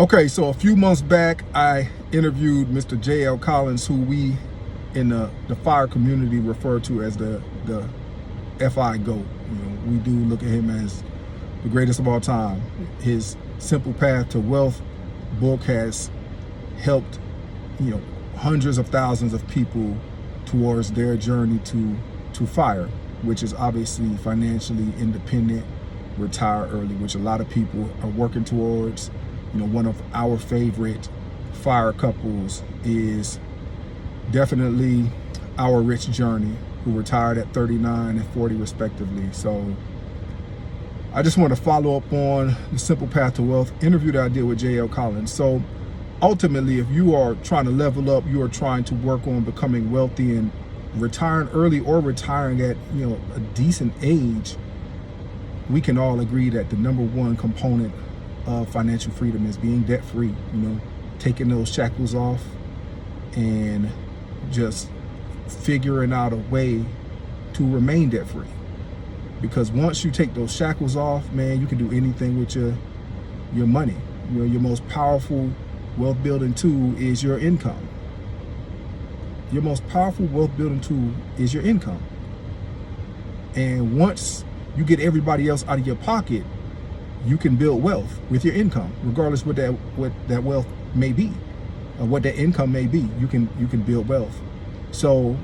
Okay, so a few months back, I interviewed Mr. J.L. Collins, who we in the fire community refer to as the FI GOAT. We do look at him as the greatest of all time. His Simple Path to Wealth book has helped, hundreds of thousands of people towards their journey to FIRE, which is obviously financially independent, retire early, which a lot of people are working towards. One of our favorite FIRE couples is definitely Our Rich Journey, who retired at 39 and 40 respectively. So I just want to follow up on the Simple Path to Wealth interview that I did with J.L. Collins. So ultimately, if you are trying to level up, you are trying to work on becoming wealthy and retiring early or retiring at a decent age, we can all agree that the number one component of financial freedom is being debt free, taking those shackles off and just figuring out a way to remain debt free. Because once you take those shackles off, man, you can do anything with your money. Your most powerful wealth building tool is your income. Your most powerful wealth building tool is your income. And once you get everybody else out of your pocket, you can build wealth with your income, regardless what that wealth may be, or what that income may be. You can build wealth. So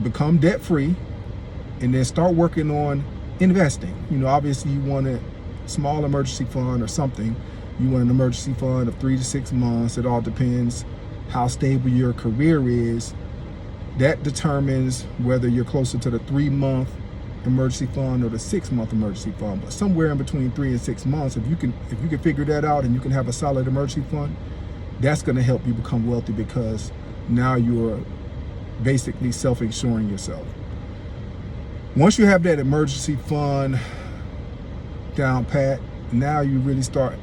become debt free, and then start working on investing. Obviously you want a small emergency fund or something. You want an emergency fund of 3 to 6 months. It all depends how stable your career is. That determines whether you're closer to the 3-month emergency fund or the 6-month emergency fund. But somewhere in between 3 and 6 months, if you can figure that out and you can have a solid emergency fund, that's going to help you become wealthy, because now you're basically self-insuring yourself. Once you have that emergency fund down pat, now you really start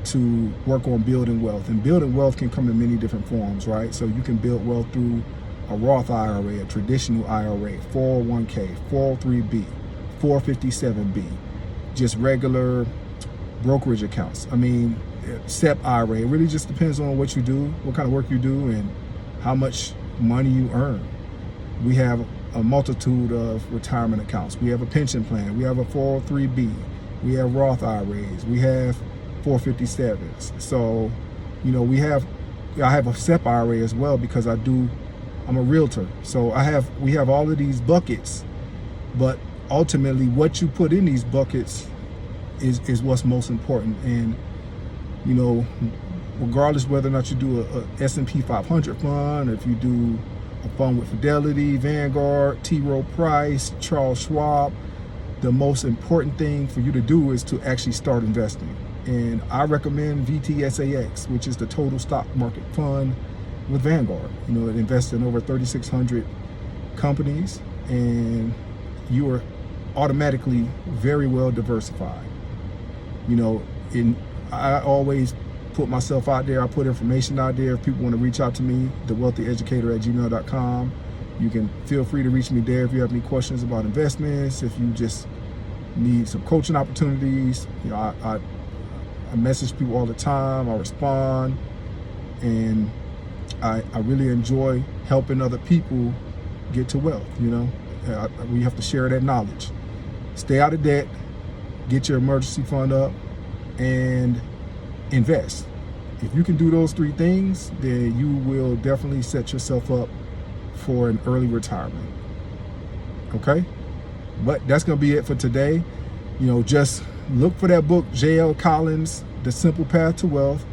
to work on building wealth. And building wealth can come in many different forms, right? So you can build wealth through a Roth IRA, a traditional IRA, 401k, 403b, 457b, just regular brokerage accounts. SEP IRA. It really just depends on what you do, what kind of work you do, and how much money you earn. We have a multitude of retirement accounts. We have a pension plan. We have a 403b. We have Roth IRAs. We have 457s. So, I have a SEP IRA as well, because I'm a realtor. So we have all of these buckets, but ultimately what you put in these buckets is what's most important. And, regardless whether or not you do a S&P 500 fund, or if you do a fund with Fidelity, Vanguard, T. Rowe Price, Charles Schwab, the most important thing for you to do is to actually start investing. And I recommend VTSAX, which is the total stock market fund with Vanguard. It invests in over 3,600 companies, and you are automatically very well diversified. I always put myself out there. I put information out there. If people want to reach out to me, thewealthyeducator@gmail.com. You can feel free to reach me there if you have any questions about investments. If you just need some coaching opportunities, I message people all the time. I respond, and I really enjoy helping other people get to wealth. We have to share that knowledge. Stay out of debt, get your emergency fund up, and invest. If you can do those 3 things, then you will definitely set yourself up for an early retirement. Okay? But that's going to be it for today. Just look for that book, J.L. Collins, The Simple Path to Wealth.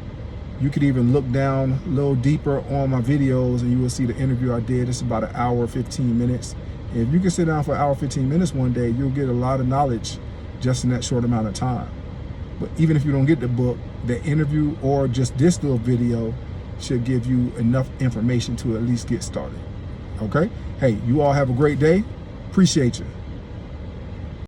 You could even look down a little deeper on my videos, and you will see the interview I did. It's about 1 hour, 15 minutes. And if you can sit down for 1 hour, 15 minutes one day, you'll get a lot of knowledge just in that short amount of time. But even if you don't get the book, the interview or just this little video should give you enough information to at least get started. Okay? Hey, you all have a great day. Appreciate you.